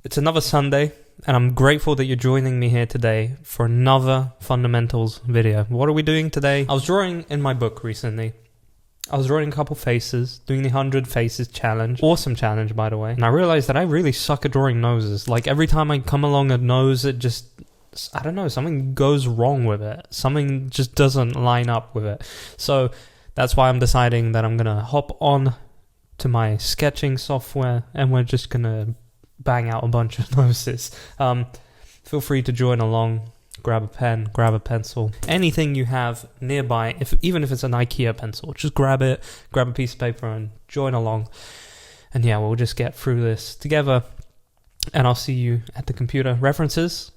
It's another Sunday, and I'm grateful that you're joining me here today for another fundamentals video. What are we doing today? I was drawing in my book recently. I was drawing a couple faces, doing the 100 faces challenge. Awesome challenge, by the way. And I realized that I really suck at drawing noses. Like, every time I come along a nose, it just, I don't know, something goes wrong with it. Something just doesn't line up with it. So that's why I'm deciding that I'm going to hop on to my sketching software, and we're just going to bang out a bunch of noses. Feel free to join along. Grab a pen, grab a pencil, anything you have nearby. Even if it's an IKEA pencil, just grab it, grab a piece of paper and join along. And yeah, we'll just get through this together, and I'll see you at the computer. References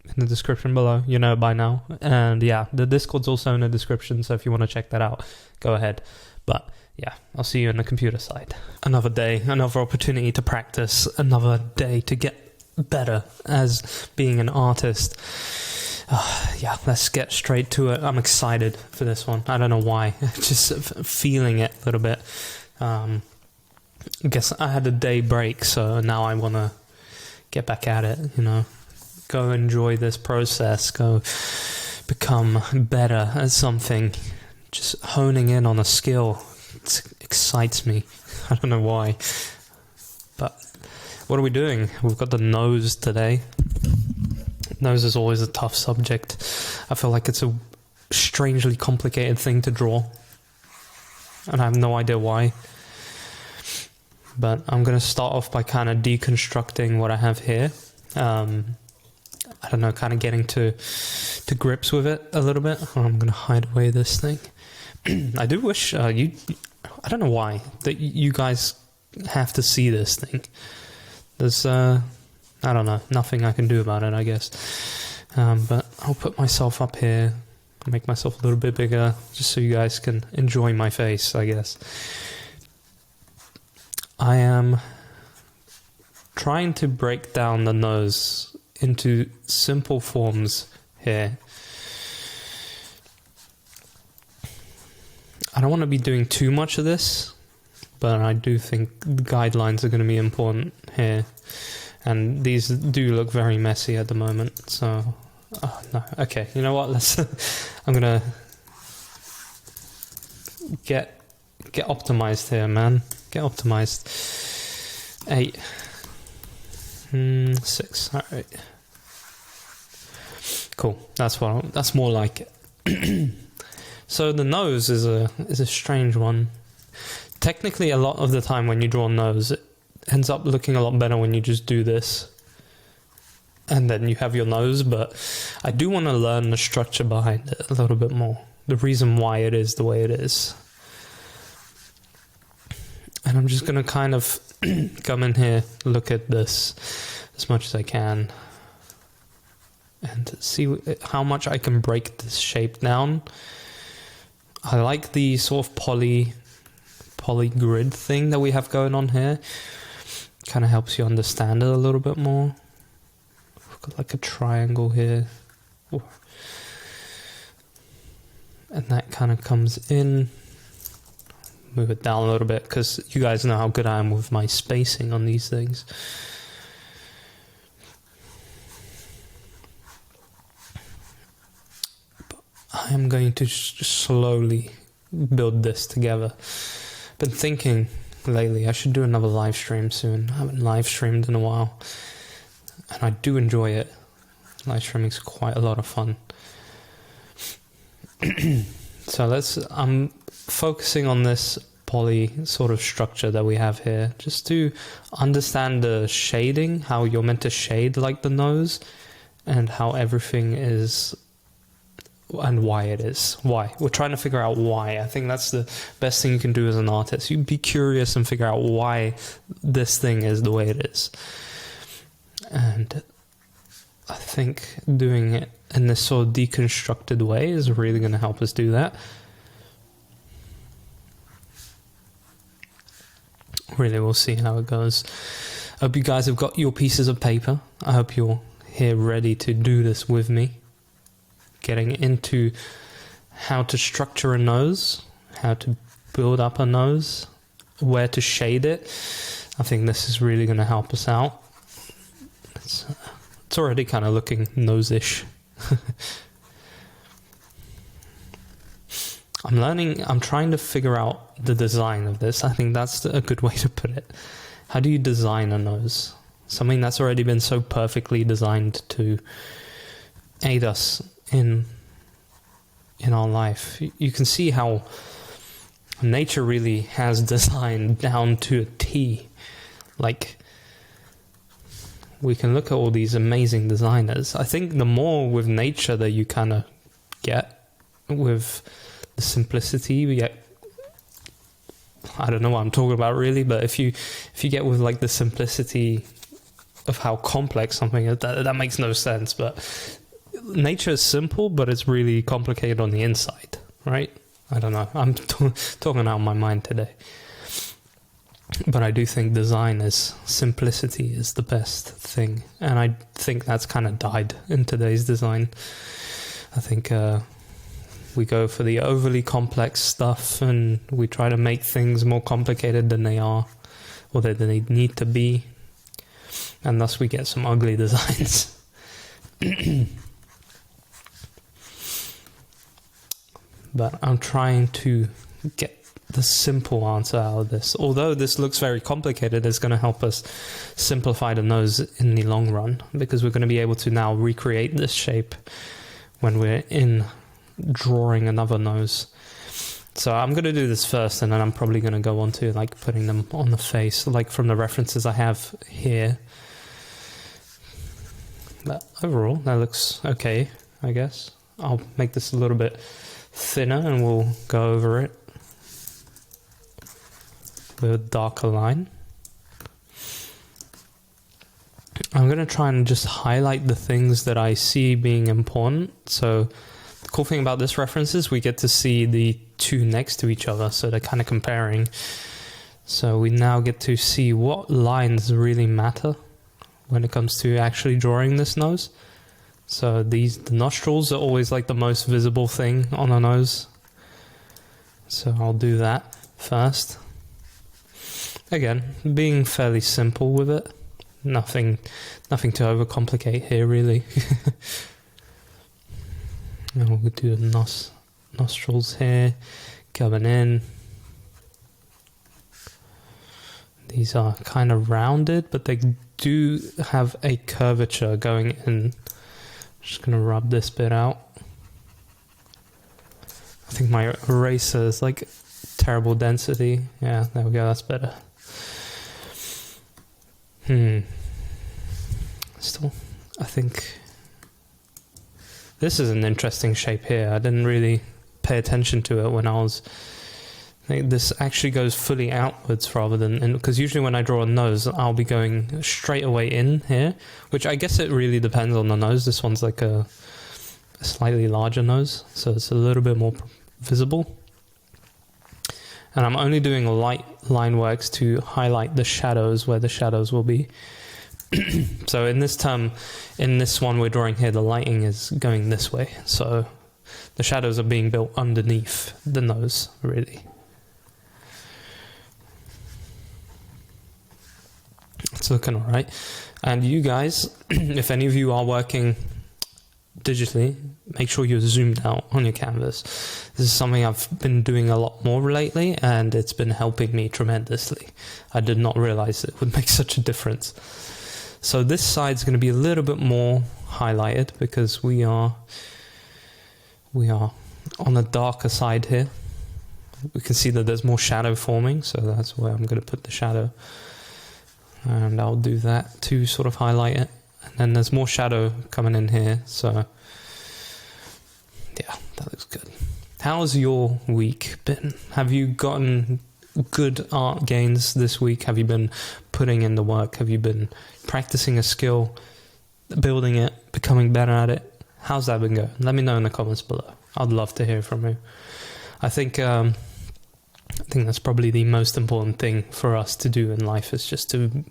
in the description below, you know by now. And yeah, the Discord's also in the description, so if you want to check that out, go ahead. But yeah, I'll see you in the computer side. Another day, another opportunity to practice, another day to get better as being an artist. Yeah, let's get straight to it. I'm excited for this one. I don't know why. Just feeling it a little bit. I guess I had a day break, so now I want to get back at it, you know. Go enjoy this process. Go become better at something. Just honing in on a skill. It excites me. I don't know why. But what are we doing? We've got the nose today. Nose is always a tough subject. I feel like it's a strangely complicated thing to draw, and I have no idea why. But I'm going to start off by kind of deconstructing what I have here. I don't know, kind of getting to grips with it a little bit. I'm going to hide away this thing. I do wish I don't know why, that you guys have to see this thing. There's, I don't know, nothing I can do about it, I guess. But I'll put myself up here, make myself a little bit bigger, just so you guys can enjoy my face, I guess. I am trying to break down the nose into simple forms here. I don't want to be doing too much of this, but I do think the guidelines are going to be important here. And these do look very messy at the moment, so... Oh, no. Okay, you know what? Let's... I'm going to... Get optimized here, man. Get optimized. 8. 6. Alright. Cool. That's more like it. So the nose is a strange one. Technically, a lot of the time when you draw a nose, it ends up looking a lot better when you just do this, and then you have your nose. But I do want to learn the structure behind it a little bit more, the reason why it is the way it is. And I'm just going to kind of come in here, look at this as much as I can, and see how much I can break this shape down. I like the sort of poly grid thing that we have going on here. Kind of helps you understand it a little bit more. We've got like a triangle here. Ooh. And that kind of comes in. Move it down a little bit, because you guys know how good I am with my spacing on these things. I am going to just slowly build this together. Been thinking lately I should do another live stream soon. I haven't live streamed in a while, and I do enjoy it. Live streaming is quite a lot of fun. So I'm focusing on this poly sort of structure that we have here, just to understand the shading, how you're meant to shade like the nose, and how everything is, and why it is. Why? We're trying to figure out why. I think that's the best thing you can do as an artist. You be curious and figure out why this thing is the way it is. And I think doing it in this sort of deconstructed way is really going to help us do that. Really, we'll see how it goes. I hope you guys have got your pieces of paper. I hope you're here ready to do this with me. Getting into how to structure a nose, how to build up a nose, where to shade it. I think this is really going to help us out. It's already kind of looking nose-ish. I'm trying to figure out the design of this. I think that's a good way to put it. How do you design a nose? Something that's already been so perfectly designed to aid us in our life. You can see how nature really has designed down to a T. Like, we can look at all these amazing designers. I think the more with nature that you kind of get with the simplicity, we get, I don't know what I'm talking about really, but if you get with like the simplicity of how complex something is, that makes no sense. But nature is simple, but it's really complicated on the inside, right? I don't know. I'm talking out of my mind today. But I do think simplicity is the best thing. And I think that's kind of died in today's design. I think we go for the overly complex stuff and we try to make things more complicated than they are or that they need to be. And thus we get some ugly designs. But I'm trying to get the simple answer out of this. Although this looks very complicated, it's going to help us simplify the nose in the long run, because we're going to be able to now recreate this shape when we're in drawing another nose. So I'm going to do this first, and then I'm probably going to go on to like putting them on the face, like from the references I have here. But overall, that looks okay, I guess. I'll make this a little bit thinner and we'll go over it with a darker line. I'm going to try and just highlight the things that I see being important. So the cool thing about this reference is we get to see the two next to each other, so they're kind of comparing. So we now get to see what lines really matter when it comes to actually drawing this nose. So the nostrils are always like the most visible thing on a nose. So I'll do that first. Again, being fairly simple with it. Nothing to overcomplicate here really. And we'll do the nostrils here, coming in. These are kind of rounded, but they do have a curvature going in. Just going to rub this bit out. I think my eraser is like terrible density. Yeah, there we go, that's better. Still, I think this is an interesting shape here. I didn't really pay attention to it when I was... I think this actually goes fully outwards rather than in, because usually when I draw a nose, I'll be going straight away in here, which I guess it really depends on the nose. This one's like a slightly larger nose, so it's a little bit more visible. And I'm only doing light line works to highlight the shadows where the shadows will be. So in this one we're drawing here, the lighting is going this way. So the shadows are being built underneath the nose, really. It's looking all right. And you guys, if any of you are working digitally, make sure you're zoomed out on your canvas. This is something I've been doing a lot more lately, and it's been helping me tremendously. I did not realize it would make such a difference. So this side's going to be a little bit more highlighted because we are on the darker side here. We can see that there's more shadow forming, so that's where I'm going to put the shadow. And I'll do that to sort of highlight it. And then there's more shadow coming in here, so yeah, that looks good. How's your week been? Have you gotten good art gains this week? Have you been putting in the work? Have you been practicing a skill, building it, becoming better at it? How's that been going? Let me know in the comments below. I'd love to hear from you. I think that's probably the most important thing for us to do in life, is just to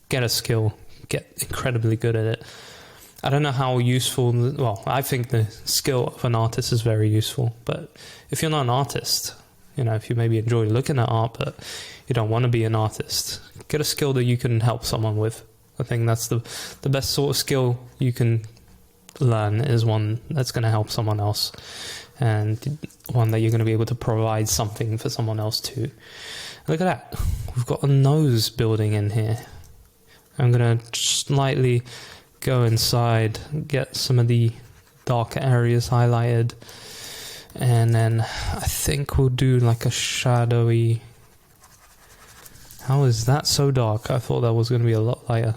get a skill, get incredibly good at it. I don't know how useful, well, I think the skill of an artist is very useful, but if you're not an artist, if you maybe enjoy looking at art, but you don't want to be an artist, get a skill that you can help someone with. I think that's the best sort of skill you can learn, is one that's going to help someone else, and one that you're going to be able to provide something for someone else too. Look at that. We've got a nose building in here. I'm going to slightly go inside, get some of the darker areas highlighted, and then I think we'll do like a shadowy... How is that so dark? I thought that was going to be a lot lighter.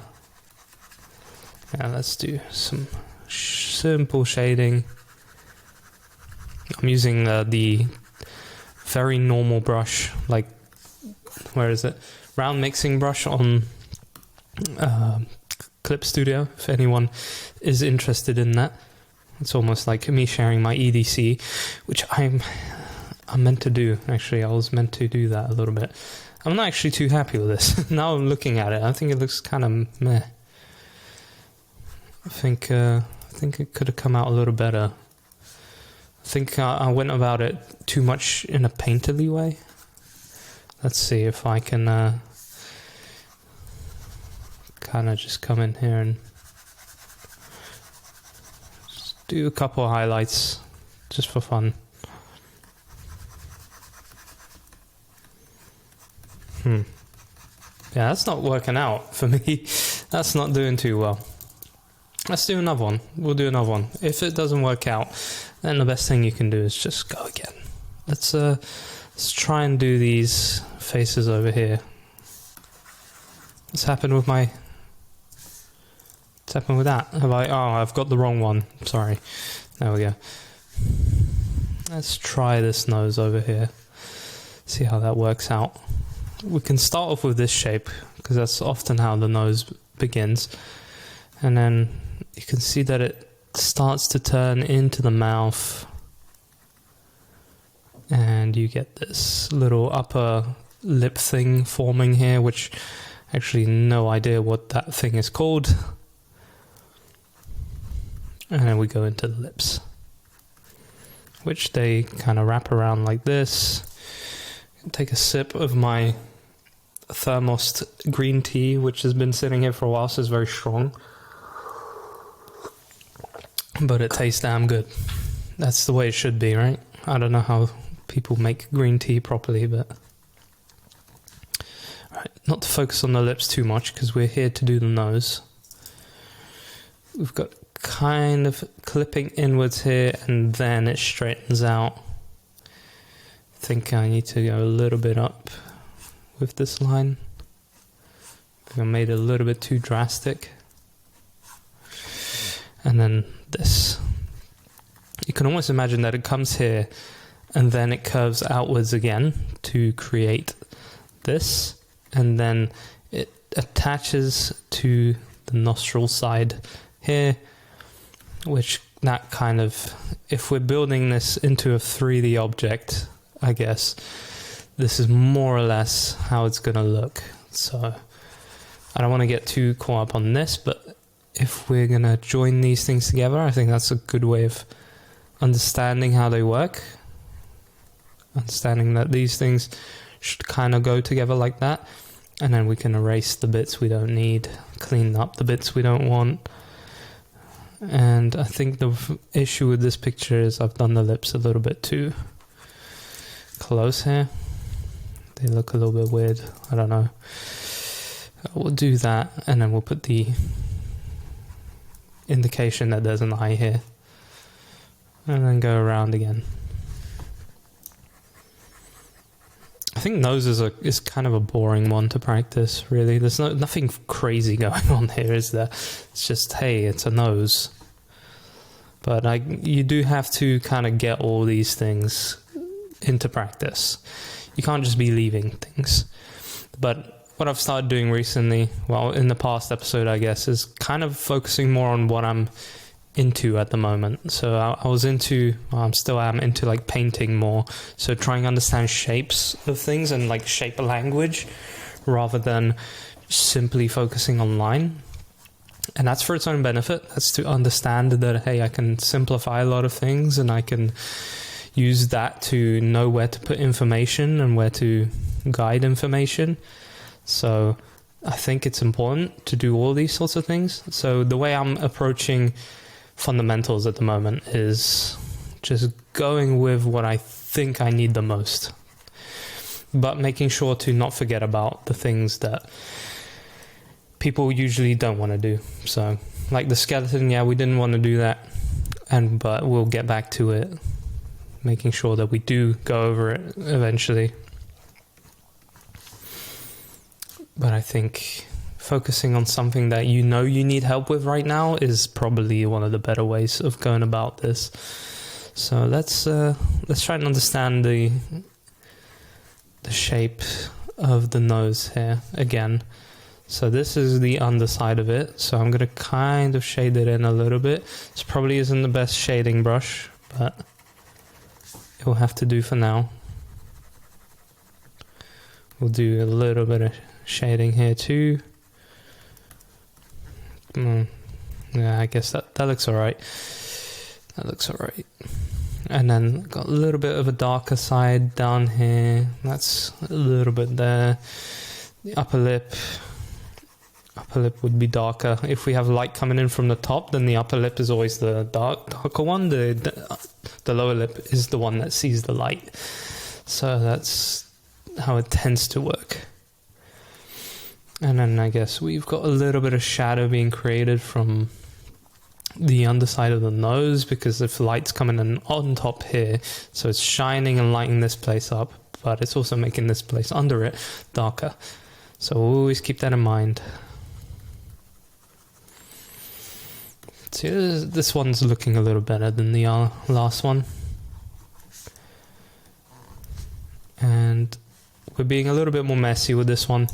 Yeah, let's do some simple shading. I'm using the very normal brush, like, where is it? Round mixing brush on Clip Studio, if anyone is interested in that. It's almost like me sharing my EDC, which I'm meant to do, actually. I was meant to do that a little bit. I'm not actually too happy with this. Now I'm looking at it, I think it looks kind of meh. I think it could have come out a little better. I think I went about it too much in a painterly way. Let's see if I can kind of just come in here and just do a couple of highlights just for fun. Yeah, that's not working out for me. That's not doing too well. Let's do another one. We'll do another one. If it doesn't work out, then the best thing you can do is just go again. Let's try and do these faces over here. What's happened with my... What's happened with that? I've got the wrong one. Sorry. There we go. Let's try this nose over here. See how that works out. We can start off with this shape, because that's often how the nose begins. And then you can see that it starts to turn into the mouth. And you get this little upper lip thing forming here, which actually no idea what that thing is called. And then we go into the lips, which they kind of wrap around like this. Take a sip of my Thermos green tea, which has been sitting here for a while, so it's very strong. But it tastes damn good. That's the way it should be, right? I don't know how people make green tea properly, but... Alright, not to focus on the lips too much, because we're here to do the nose. We've got kind of clipping inwards here, and then it straightens out. I think I need to go a little bit up with this line. I made it a little bit too drastic. And then this. You can almost imagine that it comes here and then it curves outwards again to create this, and then it attaches to the nostril side here, which that kind of, if we're building this into a 3D object, I guess this is more or less how it's gonna look. So I don't want to get too caught up on this, but if we're gonna join these things together, I think that's a good way of understanding how they work. Understanding that these things should kind of go together like that, and then we can erase the bits we don't need, clean up the bits we don't want. And I think the issue with this picture is I've done the lips a little bit too close here. They look a little bit weird. I don't know. We'll do that, and then we'll put the indication that there's an eye here, and then go around again. I think nose is kind of a boring one to practice, really. There's nothing crazy going on here, is there? It's just, hey, it's a nose. But you do have to kind of get all these things into practice. You can't just be leaving things. But what I've started doing recently, well, in the past episode, I guess, is kind of focusing more on what I'm into at the moment. So I was into, well, still am into like painting more. So trying to understand shapes of things and like shape language rather than simply focusing on line. And that's for its own benefit. That's to understand that, hey, I can simplify a lot of things, and I can use that to know where to put information and where to guide information. So I think it's important to do all these sorts of things. So the way I'm approaching fundamentals at the moment is just going with what I think I need the most, but making sure to not forget about the things that people usually don't want to do. So like the skeleton, we didn't want to do that, but we'll get back to it, making sure that we do go over it eventually. But I think focusing on something that you know you need help with right now is probably one of the better ways of going about this. So let's try and understand the shape of the nose here again. So this is the underside of it. So I'm going to kind of shade it in a little bit. This probably isn't the best shading brush, but it will have to do for now. We'll do a little bit of shading here too. Yeah, I guess that looks alright. That looks alright. And then got a little bit of a darker side down here. That's a little bit there. The upper lip would be darker. If we have light coming in from the top, then the upper lip is always the darker one. The lower lip is the one that sees the light. So that's how it tends to work. And then I guess we've got a little bit of shadow being created from the underside of the nose, because if light's coming in on top here, so it's shining and lighting this place up, but it's also making this place under it darker. So always keep that in mind. See, this one's looking a little better than the last one. And we're being a little bit more messy with this one.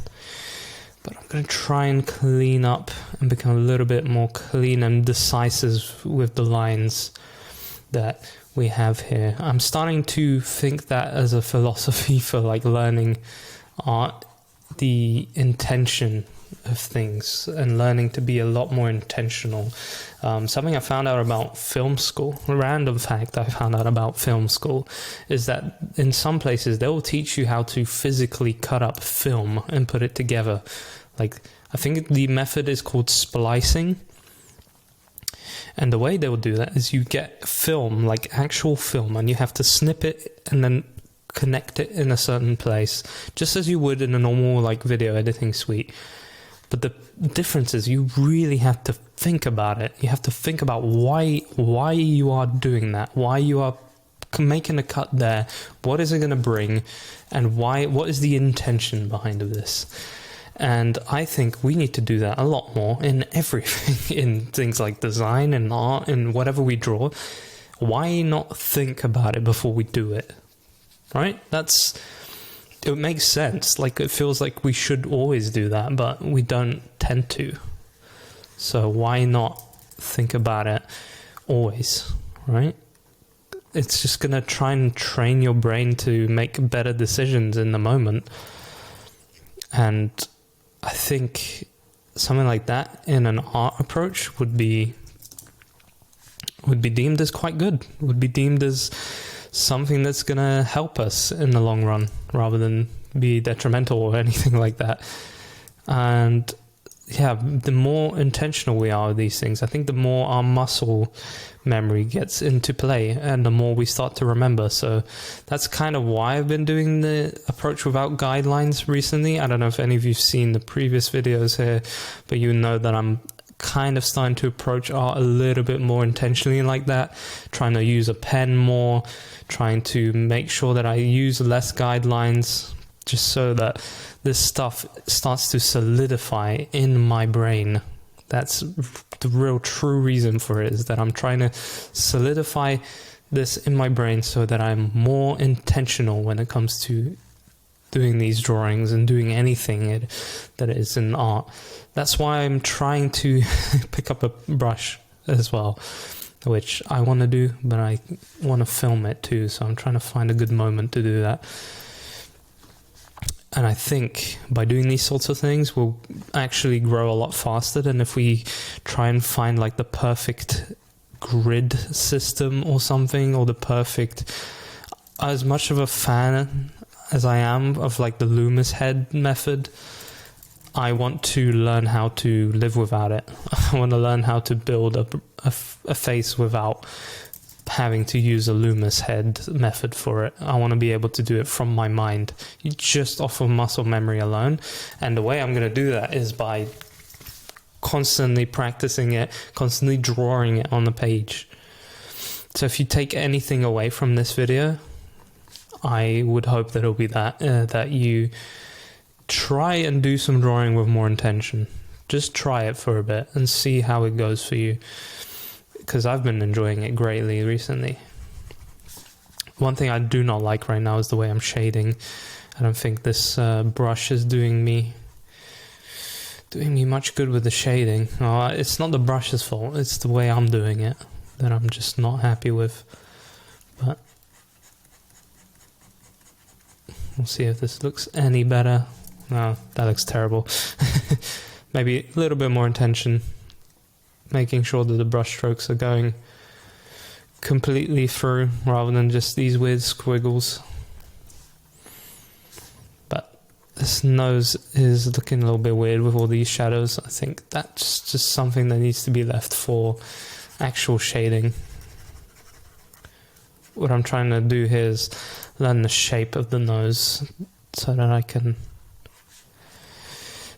But I'm going to try and clean up and become a little bit more clean and decisive with the lines that we have here. I'm starting to think that as a philosophy for like learning art, the intention of things and learning to be a lot more intentional. Something I found out about film school, a random fact I found out about film school, is that in some places they will teach you how to physically cut up film and put it together. Like, I think the method is called splicing. And the way they will do that is you get film, like actual film, and you have to snip it and then connect it in a certain place, just as you would in a normal like video editing suite. But the difference is you really have to think about it. You have to think about why you are doing that, why you are making a cut there, what is it going to bring, and what is the intention behind this. And I think we need to do that a lot more in everything, in things like design and art and whatever we draw. Why not think about it before we do it? Right? It makes sense. Like, it feels like we should always do that, but we don't tend to. So why not think about it always, right? It's just going to try and train your brain to make better decisions in the moment. And I think something like that in an art approach would be deemed as quite good, would be deemed as something that's going to help us in the long run rather than be detrimental or anything like that. And yeah, the more intentional we are with these things, I think the more our muscle memory gets into play and the more we start to remember. So that's kind of why I've been doing the approach without guidelines recently. I don't know if any of you've seen the previous videos here, but you know that I'm kind of starting to approach art a little bit more intentionally like that, trying to use a pen more, trying to make sure that I use less guidelines, just so that this stuff starts to solidify in my brain. That's the real true reason for it, is that I'm trying to solidify this in my brain so that I'm more intentional when it comes to doing these drawings and doing anything that is in art. That's why I'm trying to pick up a brush as well, which I want to do, but I want to film it too, so I'm trying to find a good moment to do that. And I think by doing these sorts of things, we'll actually grow a lot faster than if we try and find like the perfect grid system or something, or the perfect... As much of a fan as I am of like the Loomis head method, I want to learn how to live without it. I want to learn how to build a face without having to use a Loomis head method for it. I want to be able to do it from my mind, just off of muscle memory alone. And the way I'm going to do that is by constantly practicing it, constantly drawing it on the page. So if you take anything away from this video, I would hope that it'll be that you try and do some drawing with more intention. Just try it for a bit and see how it goes for you, because I've been enjoying it greatly recently. One thing I do not like right now is the way I'm shading. I don't think this brush is doing me much good with the shading. It's not the brush's fault, it's the way I'm doing it that I'm just not happy with. But we'll see if this looks any better. No, that looks terrible. Maybe a little bit more intention, making sure that the brush strokes are going completely through rather than just these weird squiggles. But this nose is looking a little bit weird with all these shadows. I think that's just something that needs to be left for actual shading. What I'm trying to do here is learn the shape of the nose so that I can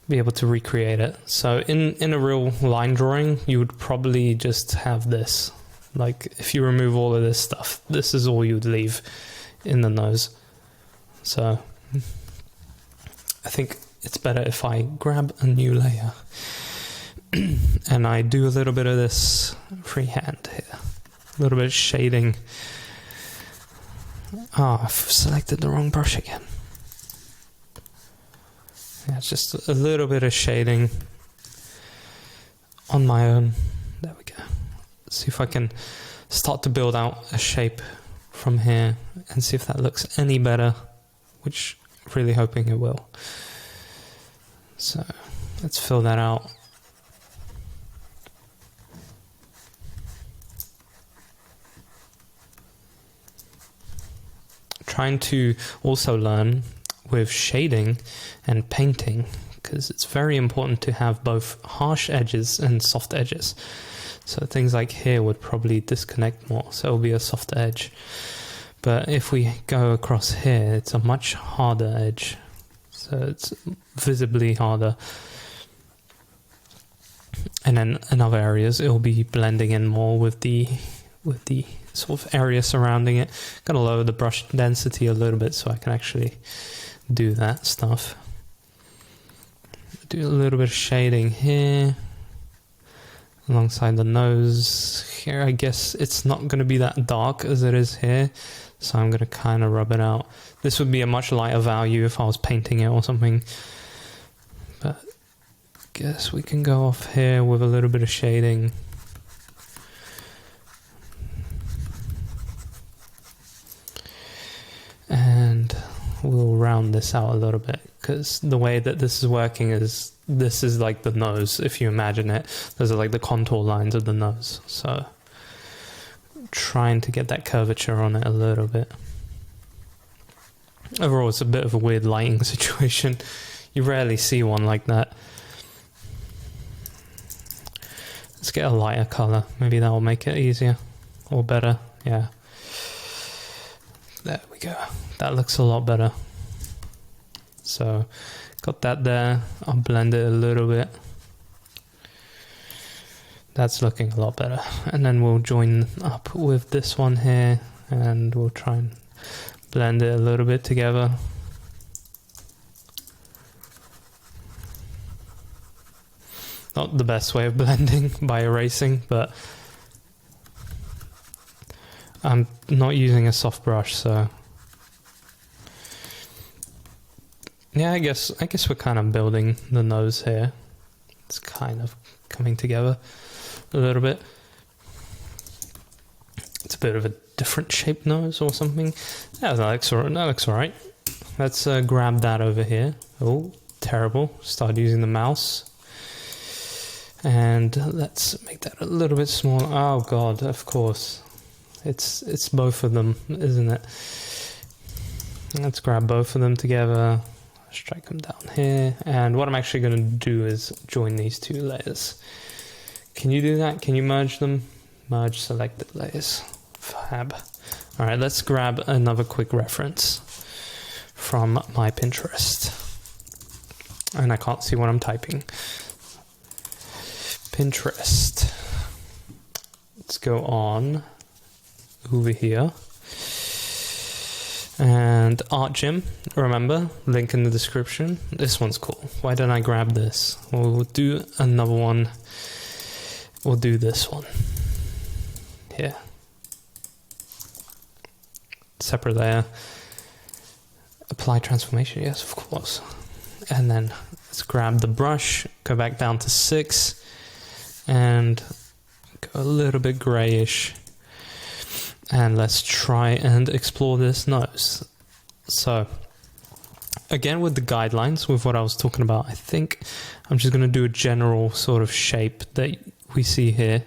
be able to recreate it. So in a real line drawing, you would probably just have this. Like, if you remove all of this stuff, this is all you'd leave in the nose. So I think it's better if I grab a new layer and I do a little bit of this freehand here. A little bit of shading. Oh, I've selected the wrong brush again. Yeah, it's just a little bit of shading on my own. There we go. Let's see if I can start to build out a shape from here and see if that looks any better, which I'm really hoping it will. So let's fill that out. Trying to also learn with shading and painting, because it's very important to have both harsh edges and soft edges. So things like here would probably disconnect more, so it'll be a soft edge. But if we go across here, it's a much harder edge, so it's visibly harder. And then in other areas, it'll be blending in more with the sort of area surrounding it. Gotta lower the brush density a little bit so I can actually do that stuff. Do a little bit of shading here alongside the nose. Here I guess it's not going to be that dark as it is here, so I'm going to kind of rub it out. This would be a much lighter value if I was painting it or something, but I guess we can go off here with a little bit of shading. And we'll round this out a little bit, because the way that this is working is, this is like the nose, if you imagine it. Those are like the contour lines of the nose. So trying to get that curvature on it a little bit. Overall, it's a bit of a weird lighting situation. You rarely see one like that. Let's get a lighter color. Maybe that will make it easier or better. Yeah. There we go. That looks a lot better. So got that there. I'll blend it a little bit. That's looking a lot better. And then we'll join up with this one here and we'll try and blend it a little bit together. Not the best way of blending by erasing, but I'm not using a soft brush, so yeah, I guess we're kind of building the nose here. It's kind of coming together a little bit. It's a bit of a different shaped nose or something. Yeah, that looks all right. Let's grab that over here. Oh, terrible. Start using the mouse. And let's make that a little bit smaller. Oh god, of course. It's both of them, isn't it? Let's grab both of them together. Let's drag them down here. And what I'm actually going to do is join these two layers. Can you do that? Can you merge them? Merge selected layers. Fab. All right, let's grab another quick reference from my Pinterest. And I can't see what I'm typing. Pinterest. Let's go on over here. And Art Gym, remember, link in the description. This one's cool. Why don't I grab this? We'll do another one. We'll do this one. Here. Separate layer. Apply transformation, yes, of course. And then let's grab the brush, go back down to 6, and go a little bit grayish. And let's try and explore this nose. So, again with the guidelines, with what I was talking about, I think I'm just going to do a general sort of shape that we see here.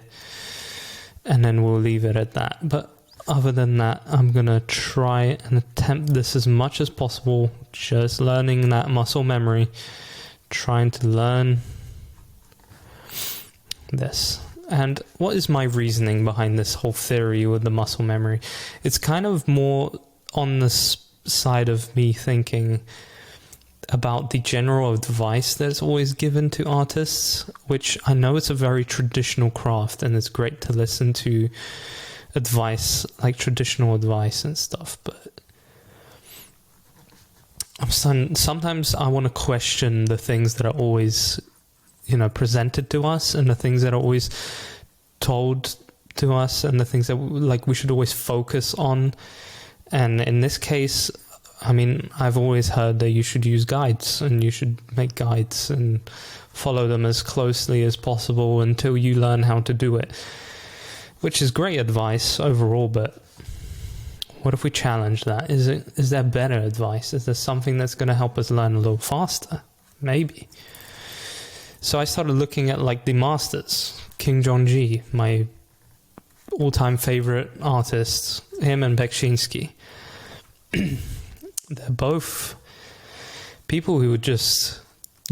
And then we'll leave it at that. But other than that, I'm going to try and attempt this as much as possible. Just learning that muscle memory. Trying to learn this. And what is my reasoning behind this whole theory with the muscle memory? It's kind of more on this side of me thinking about the general advice that's always given to artists, which I know it's a very traditional craft and it's great to listen to advice, like traditional advice and stuff, but sometimes I want to question the things that are always presented to us, and the things that are always told to us, and the things that we should always focus on. And in this case, I mean, I've always heard that you should use guides, and you should make guides and follow them as closely as possible until you learn how to do it, which is great advice overall. But what if we challenge that? Is there better advice? Is there something that's going to help us learn a little faster? Maybe. So I started looking at the masters. Kim Jong-gi, my all-time favorite artist, him and Beksinski. They're both people who would just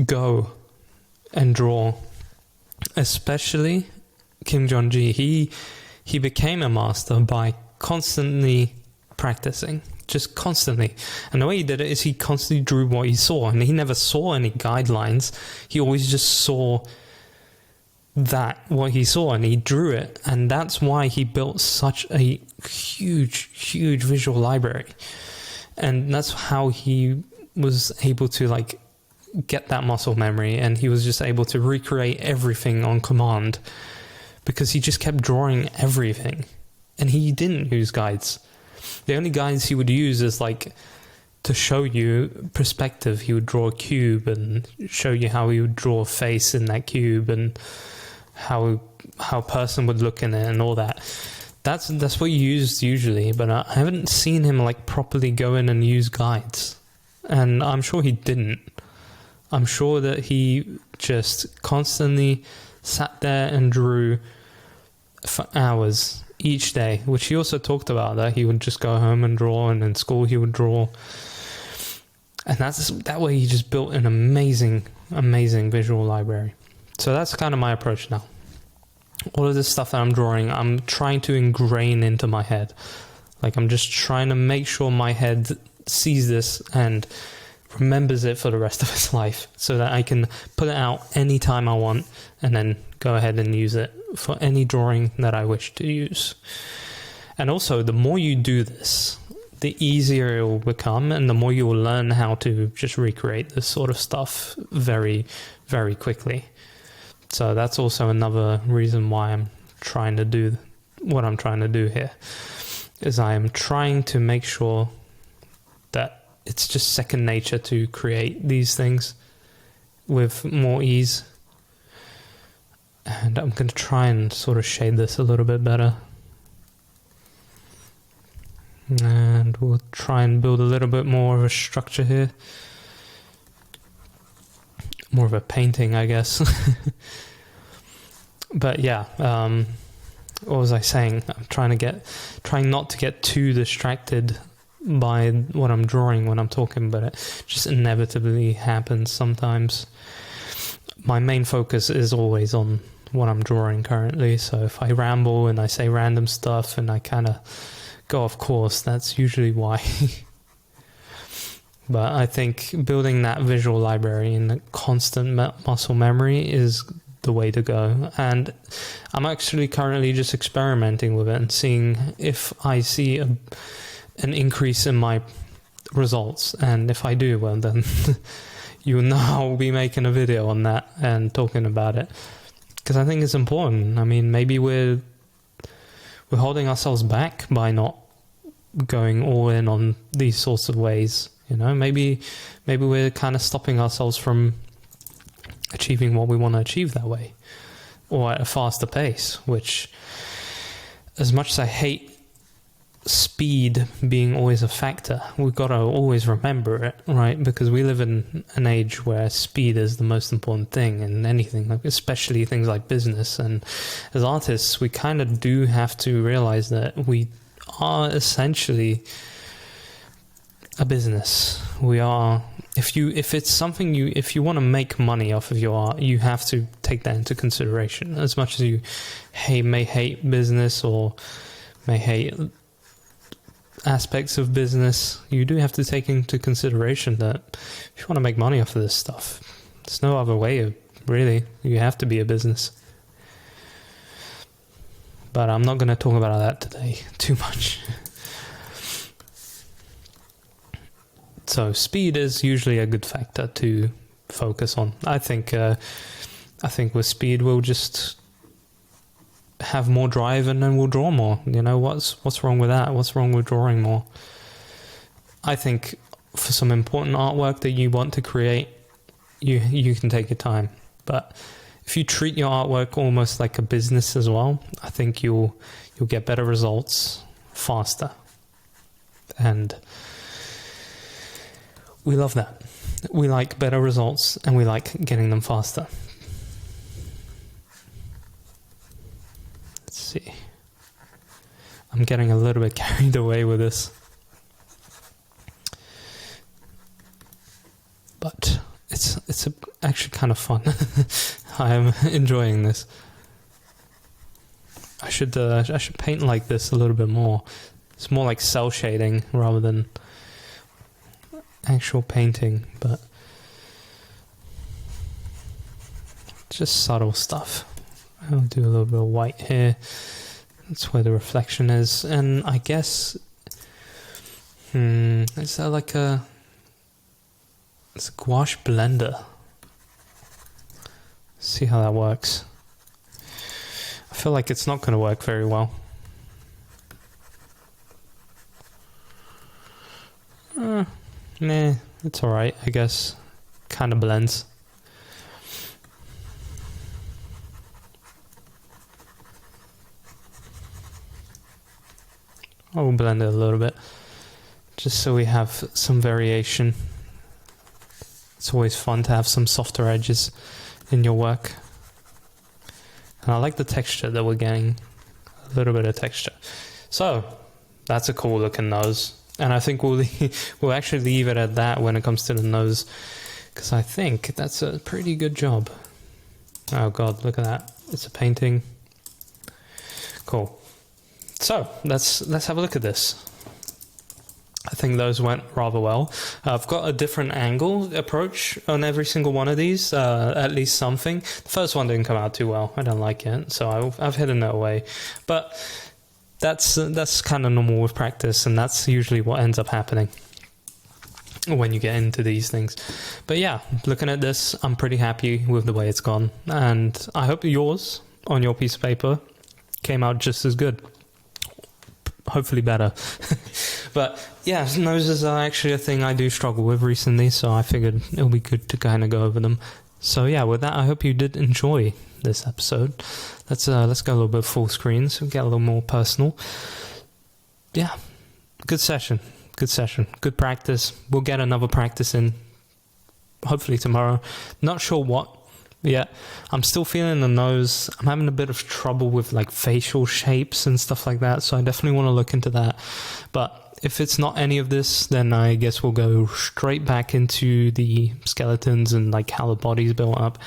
go and draw. Especially Kim Jong-gi. He became a master by constantly practicing. Just constantly. And the way he did it is he constantly drew what he saw, and he never saw any guidelines. He always just saw what he saw, and he drew it. And that's why he built such a huge visual library. And that's how he was able to get that muscle memory, and he was just able to recreate everything on command because he just kept drawing everything. And he didn't use guides. The only guides he would use is to show you perspective. He would draw a cube and show you how he would draw a face in that cube and how a person would look in it and all that. That's what you used usually, but I haven't seen him properly go in and use guides. And I'm sure he didn't. I'm sure that he just constantly sat there and drew for hours each day, which he also talked about, that he would just go home and draw, and in school he would draw. And that way he just built an amazing visual library. So that's kind of my approach now. All of this stuff that I'm drawing, I'm trying to ingrain into my head. I'm just trying to make sure my head sees this and remembers it for the rest of its life, so that I can put it out anytime I want and then go ahead and use it for any drawing that I wish to use. And also, the more you do this, the easier it will become, and the more you will learn how to just recreate this sort of stuff very, very quickly. So that's also another reason why I'm trying to do what I'm trying to do here, is I am trying to make sure that it's just second nature to create these things with more ease. And I'm going to try and sort of shade this a little bit better. And we'll try and build a little bit more of a structure here. More of a painting, I guess. But yeah, what was I saying? I'm trying not to get too distracted by what I'm drawing when I'm talking, but it just inevitably happens sometimes. My main focus is always on what I'm drawing currently, so if I ramble and I say random stuff and I kind of go off course, that's usually why. But I think building that visual library and the constant muscle memory is the way to go. And I'm actually currently just experimenting with it and seeing if I see an increase in my results. And if I do, well then you know I'll be making a video on that and talking about it. Because I think it's important. I mean, maybe we're holding ourselves back by not going all in on these sorts of ways. You know, maybe we're kind of stopping ourselves from achieving what we want to achieve that way, or at a faster pace, which, as much as I hate speed being always a factor, we've got to always remember it, right? Because we live in an age where speed is the most important thing in anything, like especially things like business. And as artists, we kind of do have to realize that we are essentially a business. We are, if you want to make money off of your art, you have to take that into consideration. As much as you may hate business or may hate aspects of business, you do have to take into consideration that if you want to make money off of this stuff, there's no other way, really. You have to be a business. But I'm not going to talk about that today too much. So speed is usually a good factor to focus on. I think with speed we'll just have more drive and then we'll draw more. You know, what's wrong with that? What's wrong with drawing more? I think for some important artwork that you want to create, you can take your time. But if you treat your artwork almost like a business as well, I think you'll get better results faster. And we love that. We like better results and we like getting them faster. Let's see. I'm getting a little bit carried away with this. But it's actually kind of fun. I am enjoying this. I should paint like this a little bit more. It's more like cel shading rather than actual painting, but just subtle stuff. I'll do a little bit of white here. That's where the reflection is. And I guess is that like it's a gouache blender. See how that works. I feel like it's not going to work very well. Nah, it's alright, I guess. Kind of blends. I'll blend it a little bit, just so we have some variation. It's always fun to have some softer edges in your work. And I like the texture that we're getting. A little bit of texture. So, that's a cool looking nose. And I think we'll actually leave it at that when it comes to the nose, because I think that's a pretty good job. Oh god, look at that. It's a painting. Cool. So, let's have a look at this. I think those went rather well. I've got a different angle approach on every single one of these, at least something. The first one didn't come out too well. I don't like it, so I've hidden it away. But that's kind of normal with practice, and that's usually what ends up happening when you get into these things. But yeah, looking at this, I'm pretty happy with the way it's gone, and I hope yours on your piece of paper came out just as good. Hopefully better. But yeah, noses are actually a thing I do struggle with recently, so I figured it'll be good to kind of go over them. So yeah, with that, I hope you did enjoy this episode. Let's go a little bit full screen so we get a little more personal. Yeah, good session. Good practice. We'll get another practice in hopefully tomorrow. Not sure what yet. I'm still feeling the nose. I'm having a bit of trouble with like facial shapes and stuff like that, so I definitely want to look into that. But if it's not any of this, then I guess we'll go straight back into the skeletons and like how the body's built up,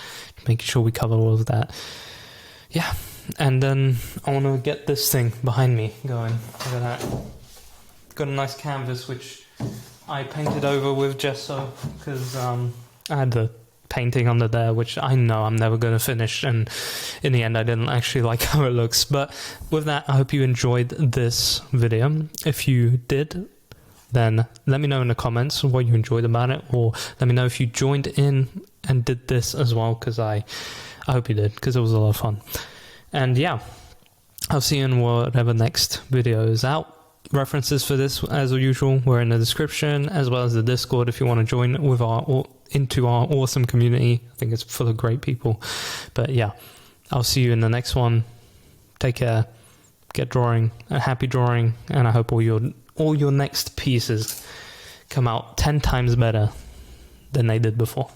making sure we cover all of that. Yeah, and then I want to get this thing behind me going. Look at that. Got a nice canvas which I painted over with gesso because I had the painting under there, which I know I'm never going to finish, and in the end I didn't actually like how it looks. But with that, I hope you enjoyed this video. If you did, then let me know in the comments what you enjoyed about it, or let me know if you joined in and did this as well, because I hope you did, because it was a lot of fun. And yeah, I'll see you in whatever next video is out. References for this, as usual, were in the description, as well as the Discord if you want to join with into our awesome community. I think it's full of great people. But yeah, I'll see you in the next one. Take care, get drawing, a happy drawing, and I hope all your next pieces come out 10 times better than they did before.